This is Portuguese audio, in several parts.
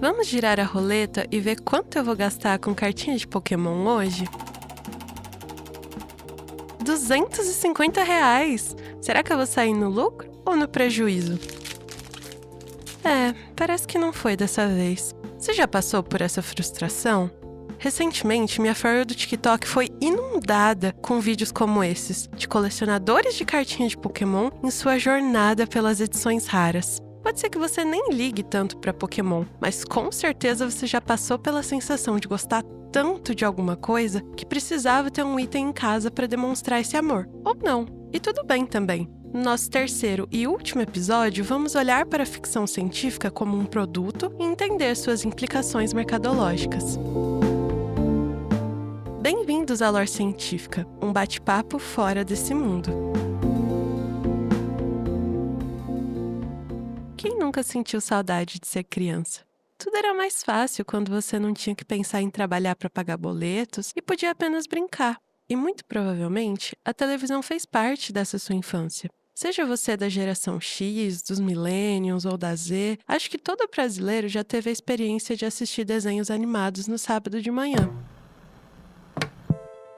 Vamos girar a roleta e ver quanto eu vou gastar com cartinha de Pokémon hoje? R$ 250! Será que eu vou sair no lucro ou no prejuízo? Parece que não foi dessa vez. Você já passou por essa frustração? Recentemente, minha For You do TikTok foi inundada com vídeos como esses, de colecionadores de cartinhas de Pokémon em sua jornada pelas edições raras. Pode ser que você nem ligue tanto pra Pokémon, mas com certeza você já passou pela sensação de gostar tanto de alguma coisa que precisava ter um item em casa para demonstrar esse amor. Ou não. E tudo bem também. No nosso terceiro e último episódio, vamos olhar para a ficção científica como um produto e entender suas implicações mercadológicas. Bem-vindos à Lore Científica, um bate-papo fora desse mundo. Quem nunca sentiu saudade de ser criança? Tudo era mais fácil quando você não tinha que pensar em trabalhar para pagar boletos e podia apenas brincar. E muito provavelmente, a televisão fez parte dessa sua infância. Seja você da geração X, dos Millennials ou da Z, acho que todo brasileiro já teve a experiência de assistir desenhos animados no sábado de manhã.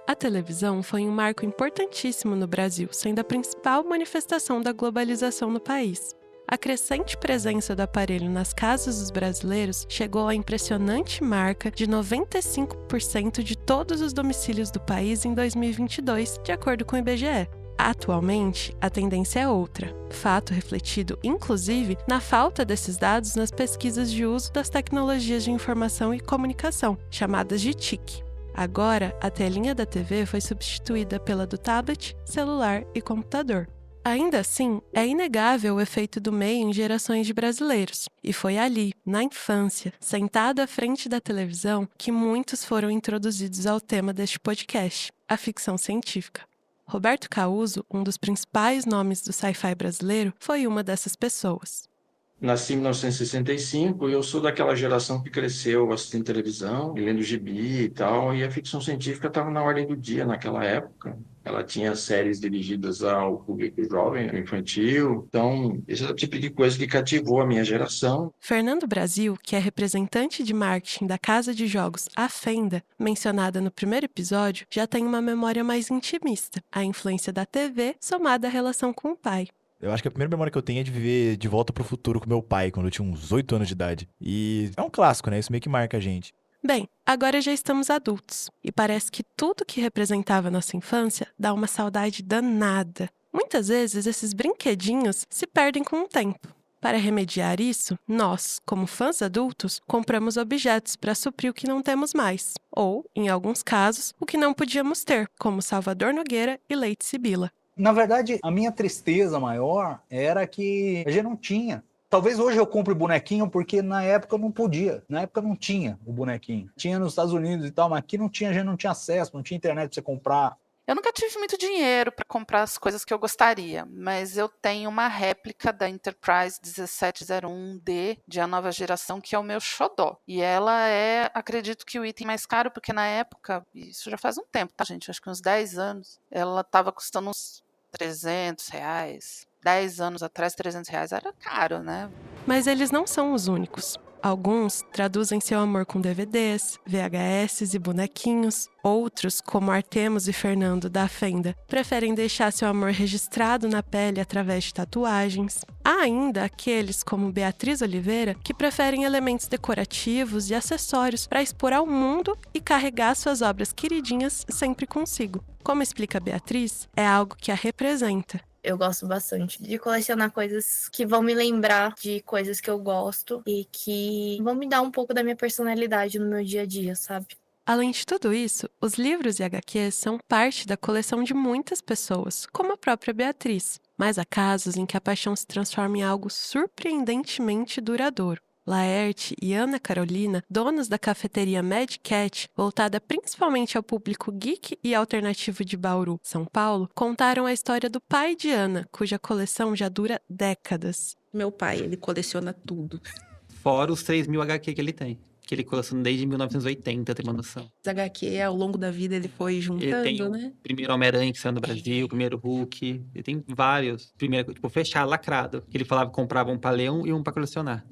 A televisão foi um marco importantíssimo no Brasil, sendo a principal manifestação da globalização no país. A crescente presença do aparelho nas casas dos brasileiros chegou à impressionante marca de 95% de todos os domicílios do país em 2022, de acordo com o IBGE. Atualmente, a tendência é outra, fato refletido, inclusive, na falta desses dados nas pesquisas de uso das tecnologias de informação e comunicação, chamadas de TIC. Agora, a telinha da TV foi substituída pela do tablet, celular e computador. Ainda assim, é inegável o efeito do meio em gerações de brasileiros. E foi ali, na infância, sentado à frente da televisão, que muitos foram introduzidos ao tema deste podcast, a ficção científica. Roberto Causo, um dos principais nomes do sci-fi brasileiro, foi uma dessas pessoas. Nasci em 1965 e eu sou daquela geração que cresceu assistindo televisão, e lendo gibi e tal, e a ficção científica estava na ordem do dia naquela época. Ela tinha séries dirigidas ao público jovem, ao infantil, então esse é o tipo de coisa que cativou a minha geração. Fernando Brasil, que é representante de marketing da casa de jogos A Fenda, mencionada no primeiro episódio, já tem uma memória mais intimista, a influência da TV somada à relação com o pai. Eu acho que a primeira memória que eu tenho é de viver De Volta pro Futuro com meu pai, quando eu tinha uns 8 anos de idade. E é um clássico, né? Isso meio que marca a gente. Bem, agora já estamos adultos, e parece que tudo que representava nossa infância dá uma saudade danada. Muitas vezes, esses brinquedinhos se perdem com o tempo. Para remediar isso, nós, como fãs adultos, compramos objetos para suprir o que não temos mais, ou, em alguns casos, o que não podíamos ter, como Salvador Nogueira e Leite Sibila. Na verdade, a minha tristeza maior era que a gente não tinha. Talvez hoje eu compre bonequinho porque na época eu não podia. Na época não tinha o bonequinho. Tinha nos Estados Unidos e tal, mas aqui não tinha, a gente não tinha acesso, não tinha internet para você comprar. Eu nunca tive muito dinheiro para comprar as coisas que eu gostaria, mas eu tenho uma réplica da Enterprise 1701D de A Nova Geração, que é o meu xodó. E ela é, acredito que o item mais caro, porque na época, isso já faz um tempo, tá, gente? Acho que uns 10 anos, ela estava custando uns R$300. 10 anos atrás, R$300 era caro, né? Mas eles não são os únicos. Alguns traduzem seu amor com DVDs, VHS e bonequinhos. Outros, como Artemus e Fernando da Fenda, preferem deixar seu amor registrado na pele através de tatuagens. Há ainda aqueles, como Beatriz Oliveira, que preferem elementos decorativos e acessórios para expor ao mundo e carregar suas obras queridinhas sempre consigo. Como explica Beatriz, é algo que a representa. Eu gosto bastante de colecionar coisas que vão me lembrar de coisas que eu gosto e que vão me dar um pouco da minha personalidade no meu dia a dia, sabe? Além de tudo isso, os livros e HQs são parte da coleção de muitas pessoas, como a própria Beatriz. Mas há casos em que a paixão se transforma em algo surpreendentemente duradouro. Laerte e Ana Carolina, donas da cafeteria Mad Cat, voltada principalmente ao público geek e alternativo de Bauru, São Paulo, contaram a história do pai de Ana, cuja coleção já dura décadas. Meu pai, ele coleciona tudo. Fora os 3.000 HQ que ele tem. Que ele coleciona desde 1980, tem uma noção. Os HQ, ao longo da vida, ele foi juntando, ele tem né? O primeiro Homem-Aranha que saiu no Brasil, o primeiro Hulk. Ele tem vários. Primeiro, tipo, fechado, lacrado. Que ele falava que comprava um pra ler e um pra colecionar.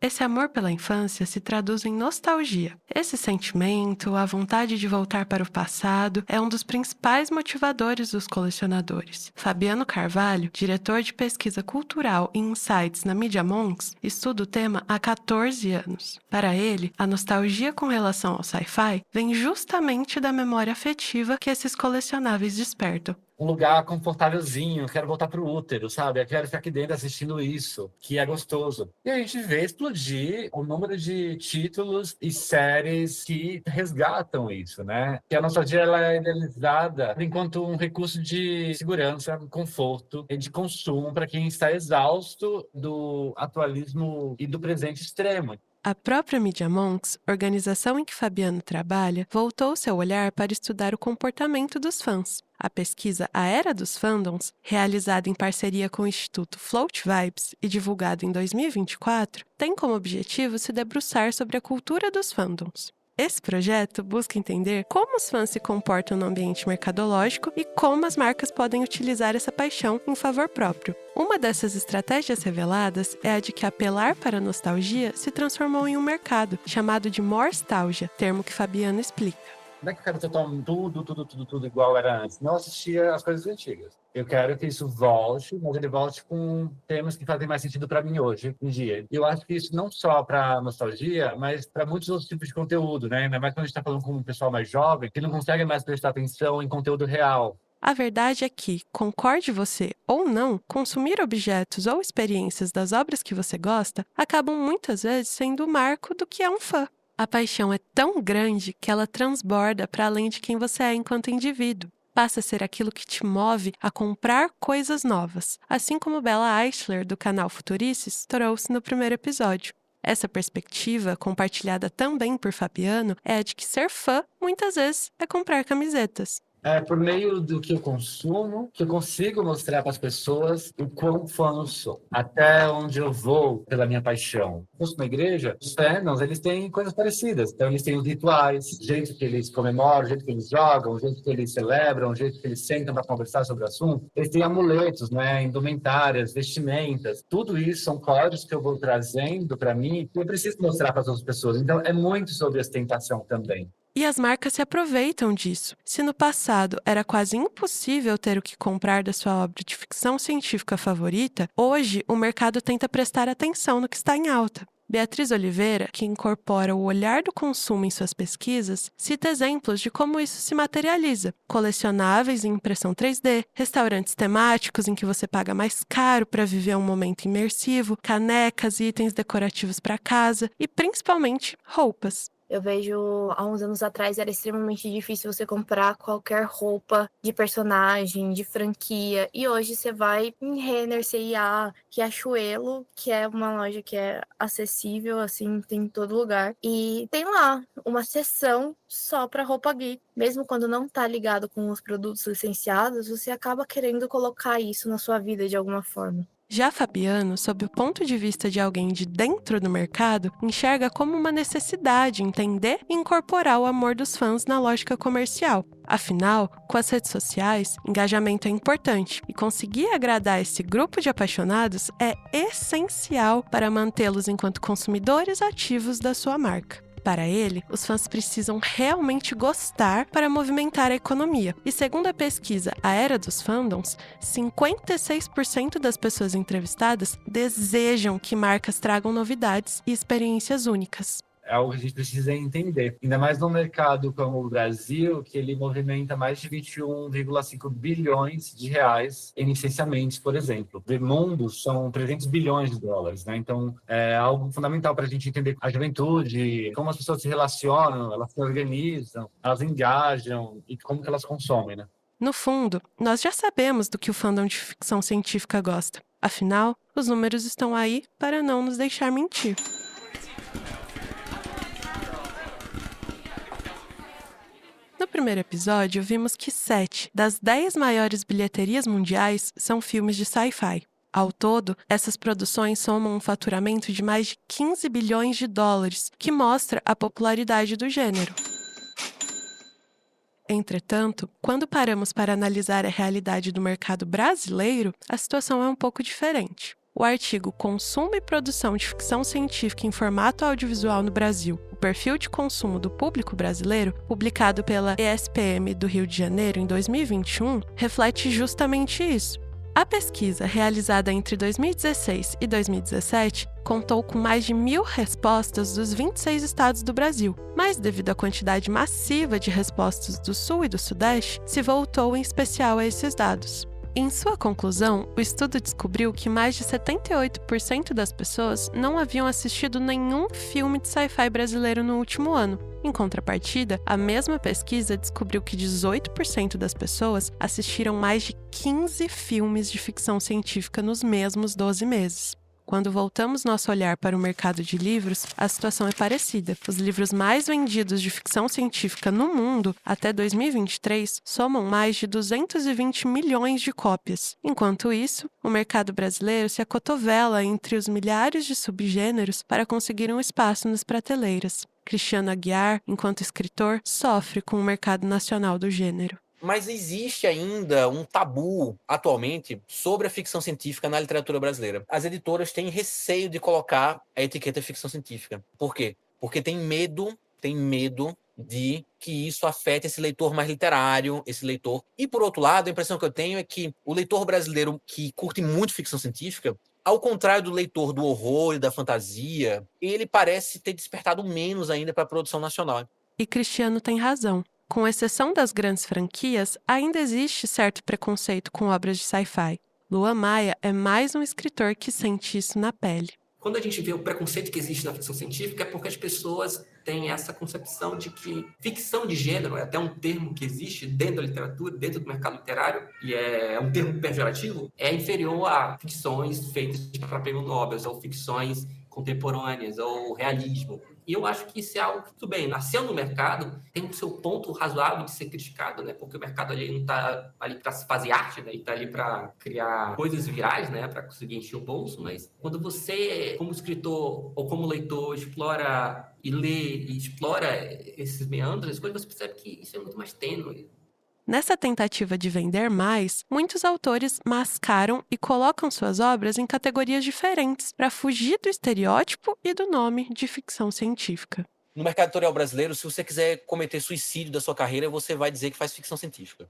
Esse amor pela infância se traduz em nostalgia. Esse sentimento, a vontade de voltar para o passado, é um dos principais motivadores dos colecionadores. Fabiano Carvalho, diretor de pesquisa cultural e insights na Media Monks, estuda o tema há 14 anos. Para ele, a nostalgia com relação ao sci-fi vem justamente da memória afetiva que esses colecionáveis despertam. Um lugar confortávelzinho, quero voltar pro útero, sabe? Eu quero ficar aqui dentro assistindo isso, que é gostoso. E a gente vê explodir o número de títulos e séries que resgatam isso, né? Que a nostalgia ela é idealizada enquanto um recurso de segurança, conforto e de consumo para quem está exausto do atualismo e do presente extremo. A própria Media Monks, organização em que Fabiano trabalha, voltou seu olhar para estudar o comportamento dos fãs. A pesquisa A Era dos Fandoms, realizada em parceria com o Instituto Float Vibes e divulgada em 2024, tem como objetivo se debruçar sobre a cultura dos fandoms. Esse projeto busca entender como os fãs se comportam no ambiente mercadológico e como as marcas podem utilizar essa paixão em favor próprio. Uma dessas estratégias reveladas é a de que apelar para a nostalgia se transformou em um mercado, chamado de Morestalgia, termo que Fabiano explica. Não é que eu quero tocar tudo igual era antes. Não assistia as coisas antigas. Eu quero que isso volte, mas ele volte com temas que fazem mais sentido para mim hoje em dia. E eu acho que isso não só para nostalgia, mas para muitos outros tipos de conteúdo, né? Ainda mais quando a gente está falando com um pessoal mais jovem, que não consegue mais prestar atenção em conteúdo real. A verdade é que, concorde você ou não, consumir objetos ou experiências das obras que você gosta acabam muitas vezes sendo o marco do que é um fã. A paixão é tão grande que ela transborda para além de quem você é enquanto indivíduo. Passa a ser aquilo que te move a comprar coisas novas, assim como Bella Eichler, do canal Futurices, trouxe no primeiro episódio. Essa perspectiva, compartilhada também por Fabiano, é a de que ser fã, muitas vezes, é comprar camisetas. É por meio do que eu consumo que eu consigo mostrar para as pessoas o quão fã eu sou, até onde eu vou pela minha paixão. Fosse na igreja, os fandoms, eles têm coisas parecidas. Então, eles têm os rituais, o jeito que eles comemoram, o jeito que eles jogam, o jeito que eles celebram, o jeito que eles sentam para conversar sobre o assunto. Eles têm amuletos, né, indumentárias, vestimentas. Tudo isso são códigos que eu vou trazendo para mim e eu preciso mostrar para as outras pessoas. Então, é muito sobre ostentação também. E as marcas se aproveitam disso. Se no passado era quase impossível ter o que comprar da sua obra de ficção científica favorita, hoje o mercado tenta prestar atenção no que está em alta. Beatriz Oliveira, que incorpora o olhar do consumo em suas pesquisas, cita exemplos de como isso se materializa. Colecionáveis em impressão 3D, restaurantes temáticos em que você paga mais caro para viver um momento imersivo, canecas e itens decorativos para casa e, principalmente, roupas. Eu vejo, há uns anos atrás, era extremamente difícil você comprar qualquer roupa de personagem, de franquia. E hoje você vai em Renner, C&A, Riachuelo, que é uma loja que é acessível, assim, tem em todo lugar. E tem lá uma seção só para roupa geek. Mesmo quando não tá ligado com os produtos licenciados, você acaba querendo colocar isso na sua vida de alguma forma. Já Fabiano, sob o ponto de vista de alguém de dentro do mercado, enxerga como uma necessidade entender e incorporar o amor dos fãs na lógica comercial. Afinal, com as redes sociais, engajamento é importante e conseguir agradar esse grupo de apaixonados é essencial para mantê-los enquanto consumidores ativos da sua marca. Para ele, os fãs precisam realmente gostar para movimentar a economia. E segundo a pesquisa A Era dos Fandoms, 56% das pessoas entrevistadas desejam que marcas tragam novidades e experiências únicas. É algo que a gente precisa entender. Ainda mais num mercado como o Brasil, que ele movimenta mais de 21,5 bilhões de reais em licenciamentos, por exemplo. No mundo, são 300 bilhões de dólares, né? Então, é algo fundamental para a gente entender a juventude, como as pessoas se relacionam, elas se organizam, elas engajam e como que elas consomem, né? No fundo, nós já sabemos do que o fandom de ficção científica gosta. Afinal, os números estão aí para não nos deixar mentir. No primeiro episódio, vimos que 7 das 10 maiores bilheterias mundiais são filmes de sci-fi. Ao todo, essas produções somam um faturamento de mais de 15 bilhões de dólares, que mostra a popularidade do gênero. Entretanto, quando paramos para analisar a realidade do mercado brasileiro, a situação é um pouco diferente. o artigo Consumo e Produção de Ficção Científica em Formato Audiovisual no Brasil, o perfil de consumo do público brasileiro, publicado pela ESPM do Rio de Janeiro em 2021, reflete justamente isso. A pesquisa, realizada entre 2016 e 2017, contou com mais de 1.000 respostas dos 26 estados do Brasil, mas devido à quantidade massiva de respostas do Sul e do Sudeste, se voltou em especial a esses dados. Em sua conclusão, o estudo descobriu que mais de 78% das pessoas não haviam assistido nenhum filme de sci-fi brasileiro no último ano. Em contrapartida, a mesma pesquisa descobriu que 18% das pessoas assistiram mais de 15 filmes de ficção científica nos mesmos 12 meses. Quando voltamos nosso olhar para o mercado de livros, a situação é parecida. Os livros mais vendidos de ficção científica no mundo, até 2023, somam mais de 220 milhões de cópias. Enquanto isso, o mercado brasileiro se acotovela entre os milhares de subgêneros para conseguir um espaço nas prateleiras. Cristiano Aguiar, enquanto escritor, sofre com o mercado nacional do gênero. Mas existe ainda um tabu, atualmente, sobre a ficção científica na literatura brasileira. As editoras têm receio de colocar a etiqueta ficção científica. Por quê? Porque tem medo de que isso afete esse leitor mais literário, esse leitor. E, por outro lado, a impressão que eu tenho é que o leitor brasileiro que curte muito ficção científica, ao contrário do leitor do horror e da fantasia, ele parece ter despertado menos ainda para a produção nacional. E Cristiano tem razão. Com exceção das grandes franquias, ainda existe certo preconceito com obras de sci-fi. Luan Maia é mais um escritor que sente isso na pele. Quando a gente vê o preconceito que existe na ficção científica, é porque as pessoas têm essa concepção de que ficção de gênero é até um termo que existe dentro da literatura, dentro do mercado literário, e é um termo pejorativo, é inferior a ficções feitas para prêmio Nobel, ou ficções contemporâneas, ou realismo. E eu acho que isso é algo que, tudo bem, nasceu no mercado, tem o seu ponto razoável de ser criticado, né? Porque o mercado ali não está ali para se fazer arte, né? Ele está ali para criar coisas virais, né? Para conseguir encher o bolso. Mas quando você, como escritor ou como leitor, explora e lê e explora esses meandros, você percebe que isso é muito mais tênue. Nessa tentativa de vender mais, muitos autores mascaram e colocam suas obras em categorias diferentes para fugir do estereótipo e do nome de ficção científica. No mercado editorial brasileiro, se você quiser cometer suicídio da sua carreira, você vai dizer que faz ficção científica.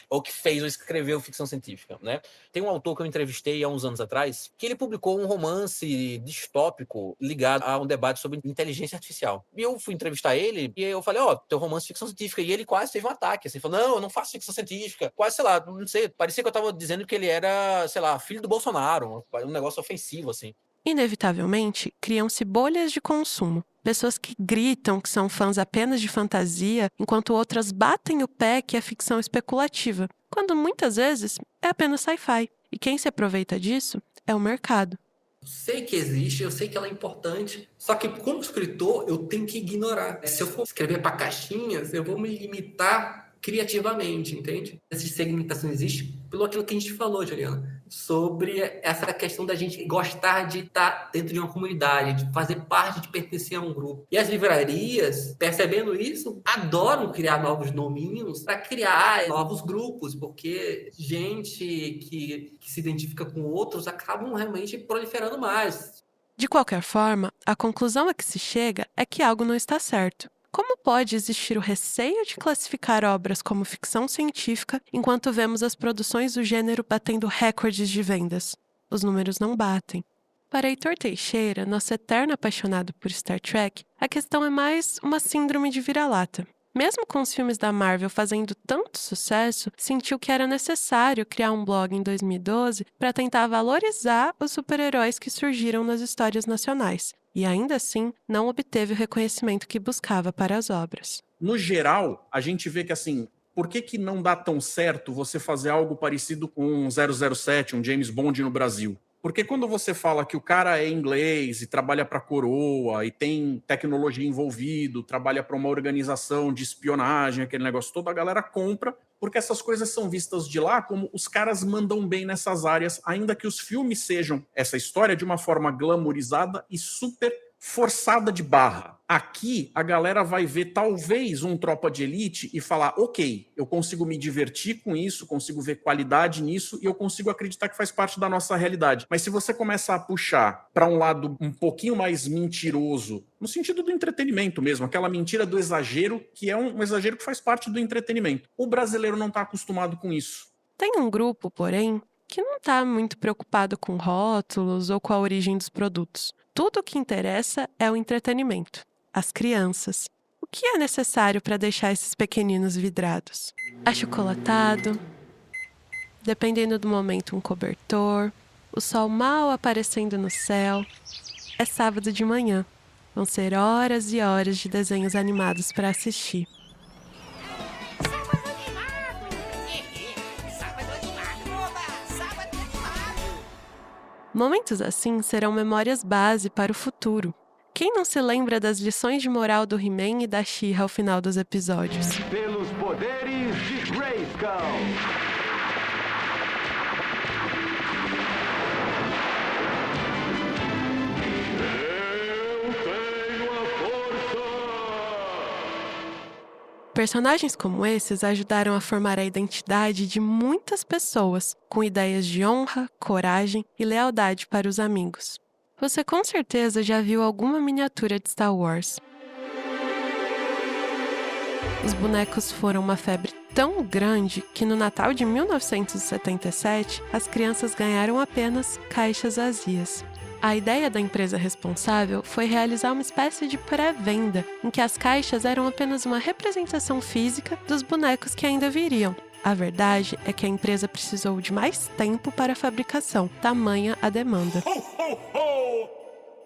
Ou que fez ou escreveu ficção científica, né? Tem um autor que eu entrevistei há uns anos atrás, que ele publicou um romance distópico ligado a um debate sobre inteligência artificial. E eu fui entrevistar ele, e eu falei, teu romance de ficção científica. E ele quase teve um ataque, assim, falou, não, eu não faço ficção científica. Quase, sei lá, não sei, parecia que eu tava dizendo que ele era, sei lá, filho do Bolsonaro, um negócio ofensivo, assim. Inevitavelmente, criam-se bolhas de consumo. Pessoas que gritam que são fãs apenas de fantasia, enquanto outras batem o pé que é ficção especulativa, quando muitas vezes é apenas sci-fi. E quem se aproveita disso é o mercado. Eu sei que existe, eu sei que ela é importante, só que como escritor eu tenho que ignorar. Se eu for escrever para caixinhas, eu vou me limitar criativamente, entende? Essa segmentação existe pelo aquilo que a gente falou, Juliana, sobre essa questão da gente gostar de estar dentro de uma comunidade, de fazer parte, de pertencer a um grupo. E as livrarias, percebendo isso, adoram criar novos nominhos para criar novos grupos, porque gente que se identifica com outros acabam realmente proliferando mais. De qualquer forma, a conclusão a que se chega é que algo não está certo. Como pode existir o receio de classificar obras como ficção científica enquanto vemos as produções do gênero batendo recordes de vendas? Os números não batem. Para Heitor Teixeira, nosso eterno apaixonado por Star Trek, a questão é mais uma síndrome de vira-lata. Mesmo com os filmes da Marvel fazendo tanto sucesso, sentiu que era necessário criar um blog em 2012 para tentar valorizar os super-heróis que surgiram nas histórias nacionais. E ainda assim, não obteve o reconhecimento que buscava para as obras. No geral, a gente vê que assim, por que não dá tão certo você fazer algo parecido com um 007, um James Bond no Brasil? Porque quando você fala que o cara é inglês e trabalha para a coroa e tem tecnologia envolvido, trabalha para uma organização de espionagem, aquele negócio todo, a galera compra, porque essas coisas são vistas de lá como os caras mandam bem nessas áreas, ainda que os filmes sejam essa história de uma forma glamourizada e super forçada de barra. Aqui, a galera vai ver talvez um Tropa de Elite e falar, ok, eu consigo me divertir com isso, consigo ver qualidade nisso e eu consigo acreditar que faz parte da nossa realidade. Mas se você começar a puxar para um lado um pouquinho mais mentiroso, no sentido do entretenimento mesmo, aquela mentira do exagero, que é um exagero que faz parte do entretenimento. O brasileiro não está acostumado com isso. Tem um grupo, porém, que não está muito preocupado com rótulos ou com a origem dos produtos. Tudo o que interessa é o entretenimento. As crianças. O que é necessário para deixar esses pequeninos vidrados? Achocolatado, dependendo do momento, um cobertor, o sol mal aparecendo no céu. É sábado de manhã. Vão ser horas e horas de desenhos animados para assistir. Momentos assim serão memórias base para o futuro. Quem não se lembra das lições de moral do He-Man e da She-Ra ao final dos episódios? Pelos poderes de Grayskull. Personagens como esses ajudaram a formar a identidade de muitas pessoas, com ideias de honra, coragem e lealdade para os amigos. Você com certeza já viu alguma miniatura de Star Wars. Os bonecos foram uma febre tão grande que no Natal de 1977, as crianças ganharam apenas caixas vazias. A ideia da empresa responsável foi realizar uma espécie de pré-venda, em que as caixas eram apenas uma representação física dos bonecos que ainda viriam. A verdade é que a empresa precisou de mais tempo para a fabricação, tamanha a demanda.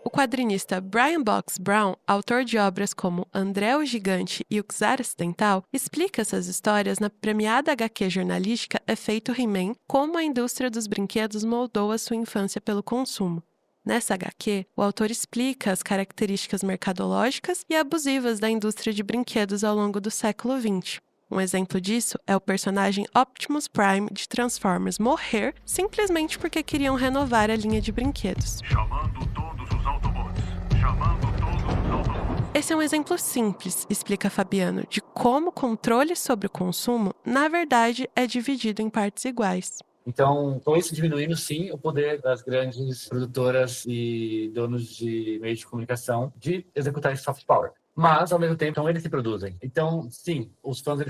O quadrinista Brian Box Brown, autor de obras como André o Gigante e o Czar Acidental, explica essas histórias na premiada HQ jornalística Efeito He-Man, como a indústria dos brinquedos moldou a sua infância pelo consumo. Nessa HQ, o autor explica as características mercadológicas e abusivas da indústria de brinquedos ao longo do século XX. Um exemplo disso é o personagem Optimus Prime de Transformers morrer simplesmente porque queriam renovar a linha de brinquedos. Chamando todos os Autobots. Chamando todos os Autobots. Esse é um exemplo simples, explica Fabiano, de como o controle sobre o consumo, na verdade, é dividido em partes iguais. Então, com isso diminuindo, sim, o poder das grandes produtoras e donos de meios de comunicação de executar esse soft power. Mas, ao mesmo tempo, são eles que produzem. Então, sim, os fãs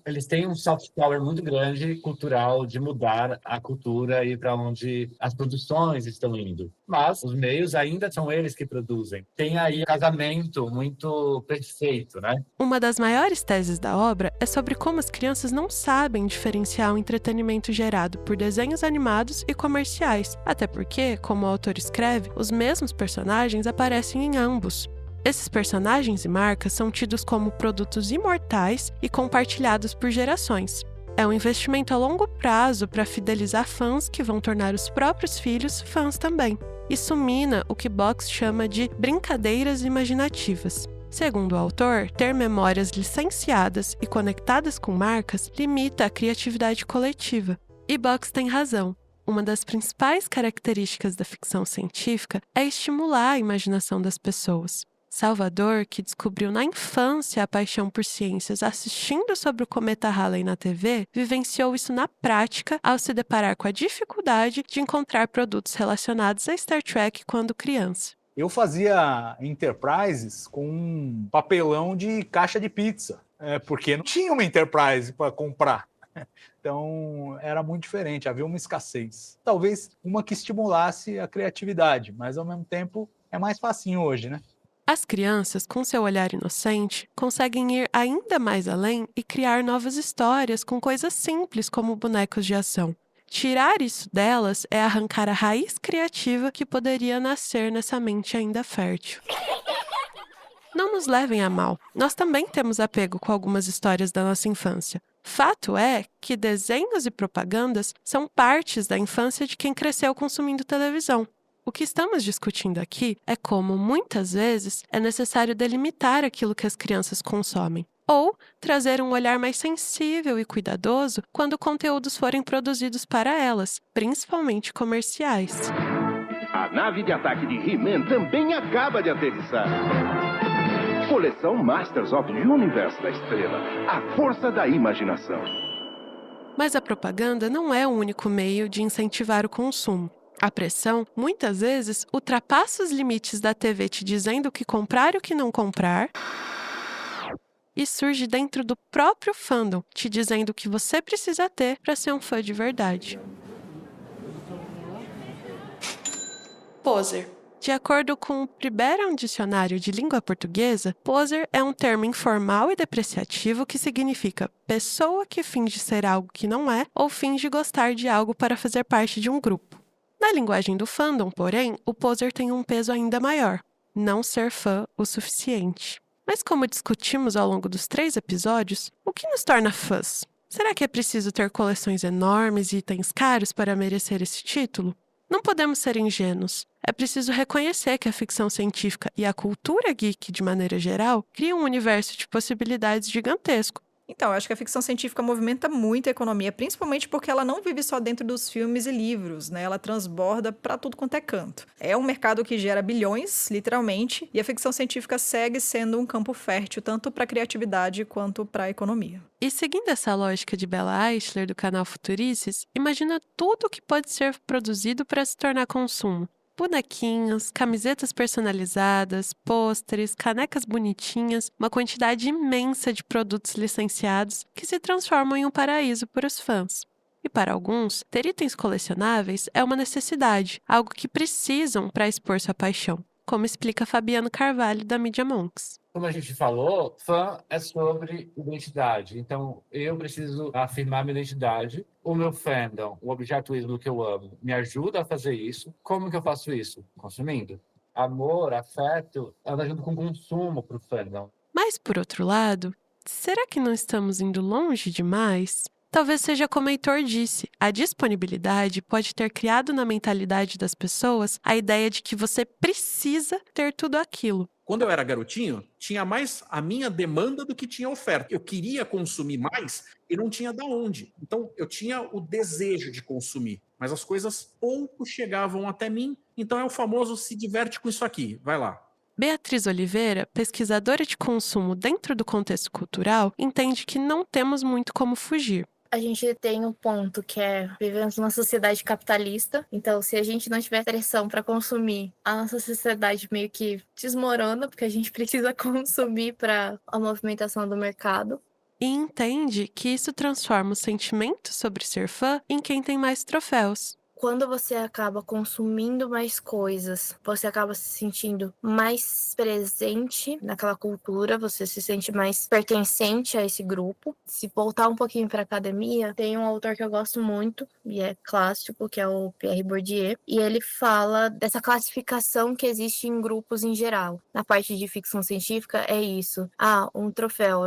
eles têm um soft power muito grande, cultural, de mudar a cultura e para onde as produções estão indo. Mas os meios ainda são eles que produzem. Tem aí um casamento muito perfeito, né? Uma das maiores teses da obra é sobre como as crianças não sabem diferenciar o entretenimento gerado por desenhos animados e comerciais. Até porque, como o autor escreve, os mesmos personagens aparecem em ambos. Esses personagens e marcas são tidos como produtos imortais e compartilhados por gerações. É um investimento a longo prazo para fidelizar fãs que vão tornar os próprios filhos fãs também. Isso mina o que Box chama de brincadeiras imaginativas. Segundo o autor, ter memórias licenciadas e conectadas com marcas limita a criatividade coletiva. E Box tem razão. Uma das principais características da ficção científica é estimular a imaginação das pessoas. Salvador, que descobriu na infância a paixão por ciências assistindo sobre o cometa Halley na TV, vivenciou isso na prática ao se deparar com a dificuldade de encontrar produtos relacionados a Star Trek quando criança. Eu fazia Enterprises com um papelão de caixa de pizza, porque não tinha uma Enterprise para comprar. Então, era muito diferente, havia uma escassez. Talvez uma que estimulasse a criatividade, mas ao mesmo tempo é mais facinho hoje, né? As crianças, com seu olhar inocente, conseguem ir ainda mais além e criar novas histórias com coisas simples como bonecos de ação. Tirar isso delas é arrancar a raiz criativa que poderia nascer nessa mente ainda fértil. Não nos levem a mal, nós também temos apego com algumas histórias da nossa infância. Fato é que desenhos e propagandas são partes da infância de quem cresceu consumindo televisão. O que estamos discutindo aqui é como, muitas vezes, é necessário delimitar aquilo que as crianças consomem, ou trazer um olhar mais sensível e cuidadoso quando conteúdos forem produzidos para elas, principalmente comerciais. A nave de ataque de He-Man também acaba de aterrissar. Coleção Masters of the Universe da Estrela. A força da imaginação. Mas a propaganda não é o único meio de incentivar o consumo. A pressão, muitas vezes, ultrapassa os limites da TV te dizendo o que comprar e o que não comprar, e surge dentro do próprio fandom, te dizendo o que você precisa ter para ser um fã de verdade. Poser. De acordo com o Primeiro Dicionário de Língua Portuguesa, poser é um termo informal e depreciativo que significa pessoa que finge ser algo que não é ou finge gostar de algo para fazer parte de um grupo. Na linguagem do fandom, porém, o poser tem um peso ainda maior: não ser fã o suficiente. Mas como discutimos ao longo dos 3 episódios, o que nos torna fãs? Será que é preciso ter coleções enormes e itens caros para merecer esse título? Não podemos ser ingênuos. É preciso reconhecer que a ficção científica e a cultura geek, de maneira geral, criam um universo de possibilidades gigantesco. Então, eu acho que a ficção científica movimenta muito a economia, principalmente porque ela não vive só dentro dos filmes e livros, né? Ela transborda para tudo quanto é canto. É um mercado que gera bilhões, literalmente, e a ficção científica segue sendo um campo fértil tanto para a criatividade quanto para a economia. E seguindo essa lógica de Bella Eichler do canal Futurices, imagina tudo o que pode ser produzido para se tornar consumo. Bonequinhos, camisetas personalizadas, pôsteres, canecas bonitinhas, uma quantidade imensa de produtos licenciados que se transformam em um paraíso para os fãs. E para alguns, ter itens colecionáveis é uma necessidade, algo que precisam para expor sua paixão, como explica Fabiano Carvalho, da Media Monks. Como a gente falou, fã é sobre identidade. Então, eu preciso afirmar minha identidade. O meu fandom, o objetuísmo que eu amo, me ajuda a fazer isso. Como que eu faço isso? Consumindo. Amor, afeto, anda junto com consumo para o fandom. Mas, por outro lado, será que não estamos indo longe demais? Talvez seja como Heitor disse, a disponibilidade pode ter criado na mentalidade das pessoas a ideia de que você precisa ter tudo aquilo. Quando eu era garotinho, tinha mais a minha demanda do que tinha oferta. Eu queria consumir mais e não tinha da onde. Então, eu tinha o desejo de consumir, mas as coisas pouco chegavam até mim. Então, é o famoso se diverte com isso aqui, vai lá. Beatriz Oliveira, pesquisadora de consumo dentro do contexto cultural, entende que não temos muito como fugir. A gente tem um ponto que é, vivemos numa sociedade capitalista, então se a gente não tiver pressão para consumir, a nossa sociedade meio que desmorona, porque a gente precisa consumir para a movimentação do mercado. E entende que isso transforma o sentimento sobre ser fã em quem tem mais troféus. Quando você acaba consumindo mais coisas, você acaba se sentindo mais presente naquela cultura, você se sente mais pertencente a esse grupo. Se voltar um pouquinho para a academia, tem um autor que eu gosto muito, e é clássico, que é o Pierre Bourdieu, e ele fala dessa classificação que existe em grupos em geral. Na parte de ficção científica é isso. Um troféu,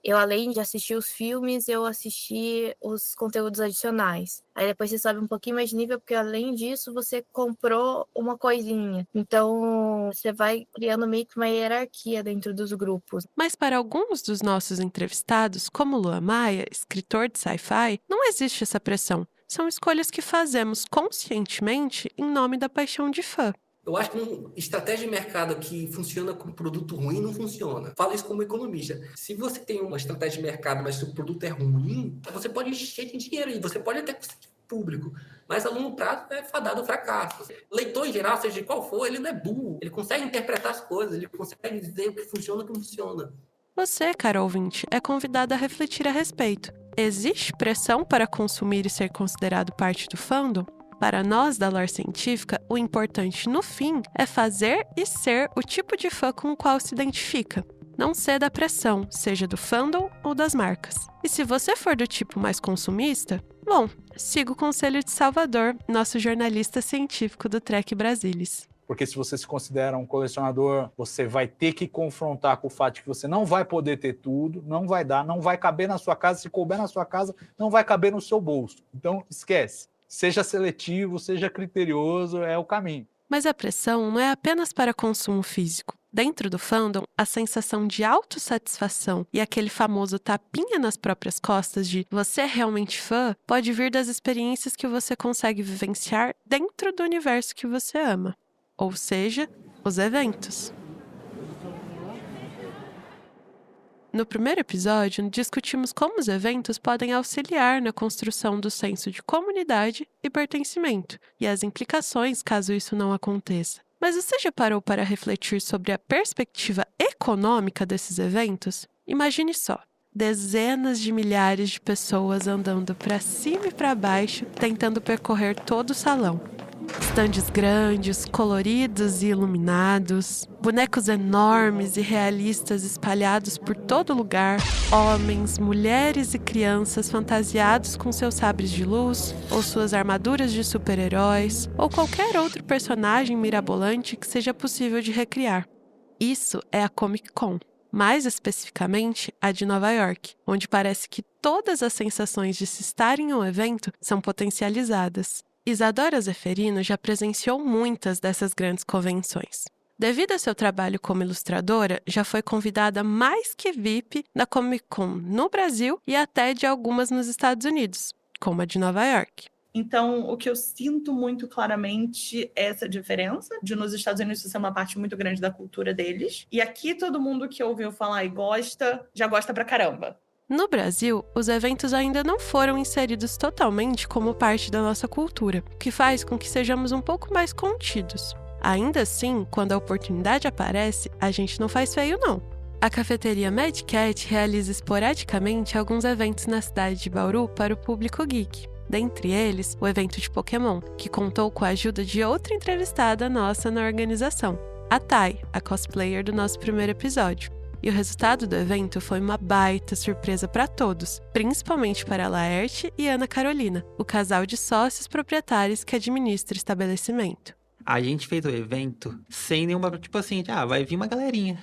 eu além de assistir os filmes, eu assisti os conteúdos adicionais. Aí depois você sobe um pouquinho mais de nível, porque além disso, você comprou uma coisinha. Então, você vai criando meio que uma hierarquia dentro dos grupos. Mas para alguns dos nossos entrevistados, como Luan Maia, escritor de sci-fi, não existe essa pressão. São escolhas que fazemos conscientemente em nome da paixão de fã. Eu acho que uma estratégia de mercado que funciona com produto ruim não funciona. Falo isso como economista. Se você tem uma estratégia de mercado, mas seu produto é ruim, você pode encher de dinheiro e você pode até conseguir público. Mas a longo prazo é fadado ao fracasso. O leitor, em geral, seja de qual for, ele não é burro. Ele consegue interpretar as coisas, ele consegue dizer o que funciona e o que não funciona. Você, caro ouvinte, é convidado a refletir a respeito. Existe pressão para consumir e ser considerado parte do fandom? Para nós da lore científica, o importante, no fim, é fazer e ser o tipo de fã com o qual se identifica. Não ceda à pressão, seja do fandom ou das marcas. E se você for do tipo mais consumista, bom, siga o conselho de Salvador, nosso jornalista científico do Trek Brasilis. Porque se você se considera um colecionador, você vai ter que confrontar com o fato de que você não vai poder ter tudo, não vai dar, não vai caber na sua casa. Se couber na sua casa, não vai caber no seu bolso. Então, esquece. Seja seletivo, seja criterioso, é o caminho. Mas a pressão não é apenas para consumo físico. Dentro do fandom, a sensação de autossatisfação e aquele famoso tapinha nas próprias costas de você é realmente fã pode vir das experiências que você consegue vivenciar dentro do universo que você ama. Ou seja, os eventos. No primeiro episódio, discutimos como os eventos podem auxiliar na construção do senso de comunidade e pertencimento, e as implicações caso isso não aconteça. Mas você já parou para refletir sobre a perspectiva econômica desses eventos? Imagine só, dezenas de milhares de pessoas andando para cima e para baixo, tentando percorrer todo o salão. Estandes grandes, coloridos e iluminados, bonecos enormes e realistas espalhados por todo lugar, homens, mulheres e crianças fantasiados com seus sabres de luz, ou suas armaduras de super-heróis, ou qualquer outro personagem mirabolante que seja possível de recriar. Isso é a Comic Con, mais especificamente a de Nova York, onde parece que todas as sensações de se estar em um evento são potencializadas. Isadora Zeferino já presenciou muitas dessas grandes convenções. Devido a seu trabalho como ilustradora, já foi convidada mais que VIP na Comic Con no Brasil e até de algumas nos Estados Unidos, como a de Nova York. Então, o que eu sinto muito claramente é essa diferença de nos Estados Unidos isso ser uma parte muito grande da cultura deles. E aqui todo mundo que ouviu falar e gosta, já gosta pra caramba. No Brasil, os eventos ainda não foram inseridos totalmente como parte da nossa cultura, o que faz com que sejamos um pouco mais contidos. Ainda assim, quando a oportunidade aparece, a gente não faz feio não. A cafeteria Mad Cat realiza esporadicamente alguns eventos na cidade de Bauru para o público geek. Dentre eles, o evento de Pokémon, que contou com a ajuda de outra entrevistada nossa na organização, a Thay, a cosplayer do nosso primeiro episódio. E o resultado do evento foi uma baita surpresa para todos, principalmente para a Laerte e Ana Carolina, o casal de sócios proprietários que administra o estabelecimento. A gente fez o evento sem nenhuma, vai vir uma galerinha.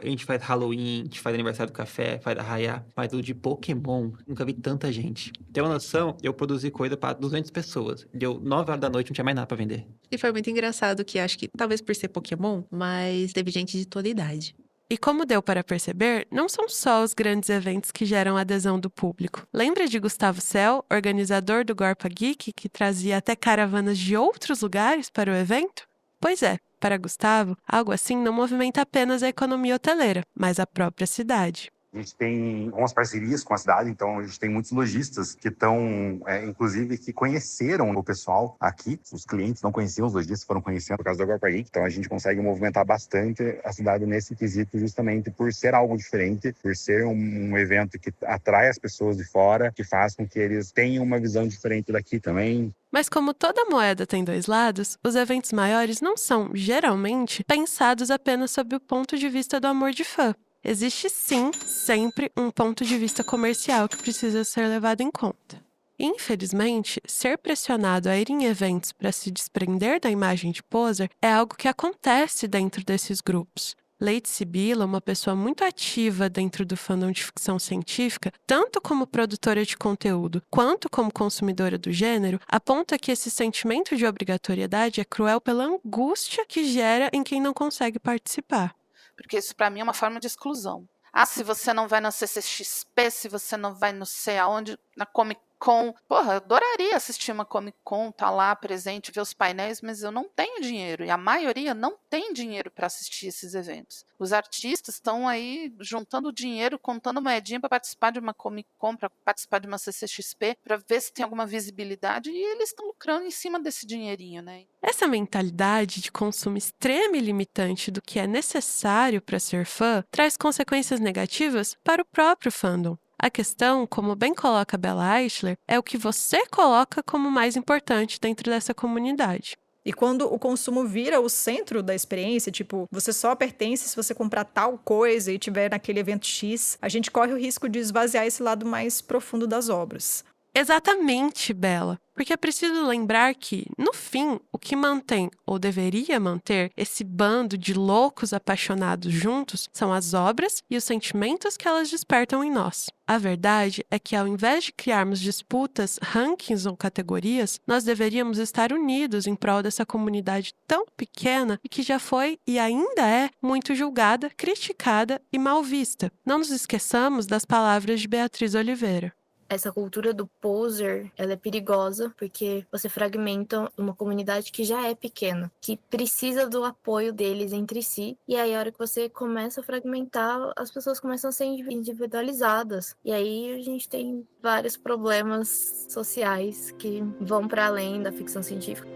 A gente faz Halloween, a gente faz aniversário do café, faz Arraiá, mas o de Pokémon, nunca vi tanta gente. Tem uma noção, eu produzi coisa para 200 pessoas. Deu 9 horas da noite, não tinha mais nada para vender. E foi muito engraçado que acho que, talvez por ser Pokémon, mas teve gente de toda idade. E como deu para perceber, não são só os grandes eventos que geram adesão do público. Lembra de Gustavo Cel, organizador do Gorpa Geek, que trazia até caravanas de outros lugares para o evento? Pois é, para Gustavo, algo assim não movimenta apenas a economia hoteleira, mas a própria cidade. A gente tem algumas parcerias com a cidade, então a gente tem muitos lojistas que estão, inclusive, que conheceram o pessoal aqui. Os clientes não conheciam, os lojistas foram conhecendo por causa da Gorpa Geek. Então a gente consegue movimentar bastante a cidade nesse quesito, justamente por ser algo diferente, por ser um evento que atrai as pessoas de fora, que faz com que eles tenham uma visão diferente daqui também. Mas como toda moeda tem dois lados, os eventos maiores não são, geralmente, pensados apenas sob o ponto de vista do amor de fã. Existe sim, sempre, um ponto de vista comercial que precisa ser levado em conta. Infelizmente, ser pressionado a ir em eventos para se desprender da imagem de poser é algo que acontece dentro desses grupos. Leite Sibila, uma pessoa muito ativa dentro do fandom de ficção científica, tanto como produtora de conteúdo quanto como consumidora do gênero, aponta que esse sentimento de obrigatoriedade é cruel pela angústia que gera em quem não consegue participar. Porque isso para mim é uma forma de exclusão. Ah, se você não vai na CCXP, se você não vai não sei aonde, na Comic Con. Porra, eu adoraria assistir uma Comic Con, tá lá presente, ver os painéis, mas eu não tenho dinheiro. E a maioria não tem dinheiro para assistir esses eventos. Os artistas estão aí juntando dinheiro, contando moedinha para participar de uma Comic Con, para participar de uma CCXP, para ver se tem alguma visibilidade, e eles estão lucrando em cima desse dinheirinho, né? Essa mentalidade de consumo extrema e limitante do que é necessário para ser fã traz consequências negativas para o próprio fandom. A questão, como bem coloca Bella Eichler, é o que você coloca como mais importante dentro dessa comunidade. E quando o consumo vira o centro da experiência, tipo, você só pertence se você comprar tal coisa e tiver naquele evento X, a gente corre o risco de esvaziar esse lado mais profundo das obras. Exatamente, Bella. Porque é preciso lembrar que, no fim, o que mantém, ou deveria manter, esse bando de loucos apaixonados juntos são as obras e os sentimentos que elas despertam em nós. A verdade é que, ao invés de criarmos disputas, rankings ou categorias, nós deveríamos estar unidos em prol dessa comunidade tão pequena e que já foi e ainda é muito julgada, criticada e mal vista. Não nos esqueçamos das palavras de Beatriz Oliveira. Essa cultura do poser, ela é perigosa porque você fragmenta uma comunidade que já é pequena, que precisa do apoio deles entre si. E aí, a hora que você começa a fragmentar, as pessoas começam a ser individualizadas. E aí, a gente tem vários problemas sociais que vão para além da ficção científica.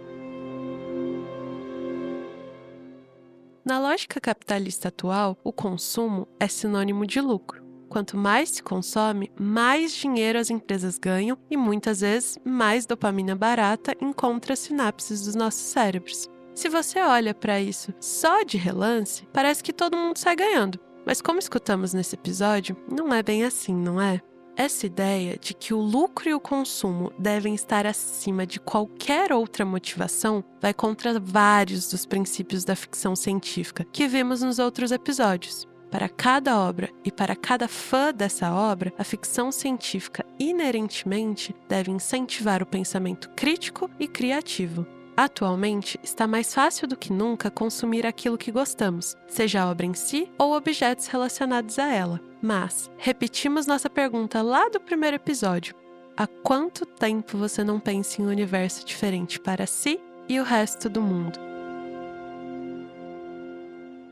Na lógica capitalista atual, o consumo é sinônimo de lucro. Quanto mais se consome, mais dinheiro as empresas ganham e, muitas vezes, mais dopamina barata encontra as sinapses dos nossos cérebros. Se você olha para isso só de relance, parece que todo mundo sai ganhando. Mas como escutamos nesse episódio, não é bem assim, não é? Essa ideia de que o lucro e o consumo devem estar acima de qualquer outra motivação vai contra vários dos princípios da ficção científica que vimos nos outros episódios. Para cada obra e para cada fã dessa obra, a ficção científica inerentemente deve incentivar o pensamento crítico e criativo. Atualmente, está mais fácil do que nunca consumir aquilo que gostamos, seja a obra em si ou objetos relacionados a ela. Mas, repetimos nossa pergunta lá do primeiro episódio. Há quanto tempo você não pensa em um universo diferente para si e o resto do mundo?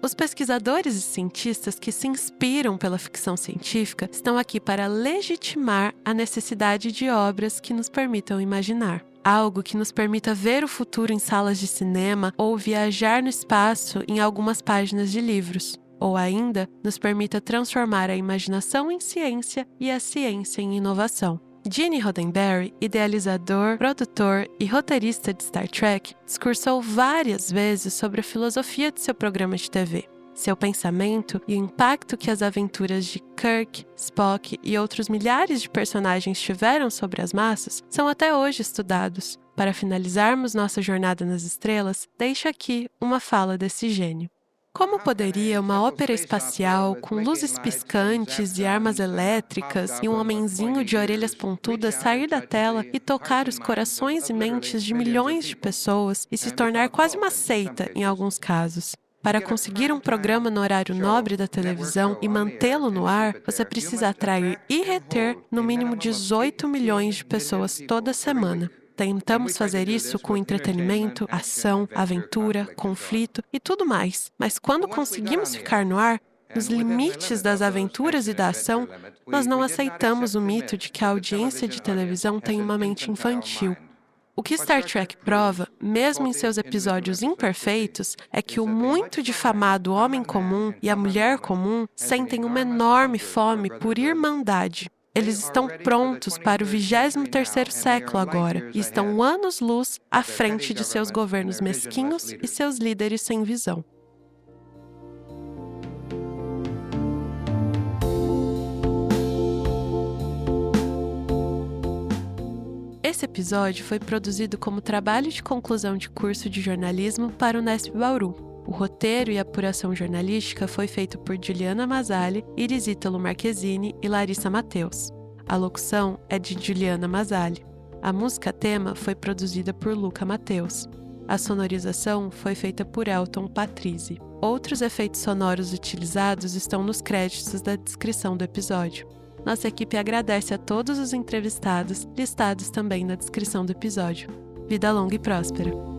Os pesquisadores e cientistas que se inspiram pela ficção científica estão aqui para legitimar a necessidade de obras que nos permitam imaginar. Algo que nos permita ver o futuro em salas de cinema ou viajar no espaço em algumas páginas de livros. Ou ainda, nos permita transformar a imaginação em ciência e a ciência em inovação. Gene Roddenberry, idealizador, produtor e roteirista de Star Trek, discursou várias vezes sobre a filosofia de seu programa de TV. Seu pensamento e o impacto que as aventuras de Kirk, Spock e outros milhares de personagens tiveram sobre as massas são até hoje estudados. Para finalizarmos nossa jornada nas estrelas, deixo aqui uma fala desse gênio. Como poderia uma ópera espacial com luzes piscantes e armas elétricas e um homenzinho de orelhas pontudas sair da tela e tocar os corações e mentes de milhões de pessoas e se tornar quase uma seita em alguns casos? Para conseguir um programa no horário nobre da televisão e mantê-lo no ar, você precisa atrair e reter no mínimo 18 milhões de pessoas toda semana. Tentamos fazer isso com entretenimento, ação, aventura, conflito e tudo mais. Mas quando conseguimos ficar no ar, nos limites das aventuras e da ação, nós não aceitamos o mito de que a audiência de televisão tem uma mente infantil. O que Star Trek prova, mesmo em seus episódios imperfeitos, é que o muito difamado homem comum e a mulher comum sentem uma enorme fome por irmandade. Eles estão prontos para o 23º século agora e estão anos-luz à frente de seus governos mesquinhos e seus líderes sem visão. Esse episódio foi produzido como trabalho de conclusão de curso de jornalismo para o Unesp Bauru. O roteiro e a apuração jornalística foi feito por Juliana Mazzali, Iris Ítalo Marchesini e Larissa Mateus. A locução é de Juliana Mazzali. A música tema foi produzida por Luca Mateus. A sonorização foi feita por Elton Patrizzi. Outros efeitos sonoros utilizados estão nos créditos da descrição do episódio. Nossa equipe agradece a todos os entrevistados, listados também na descrição do episódio. Vida longa e próspera!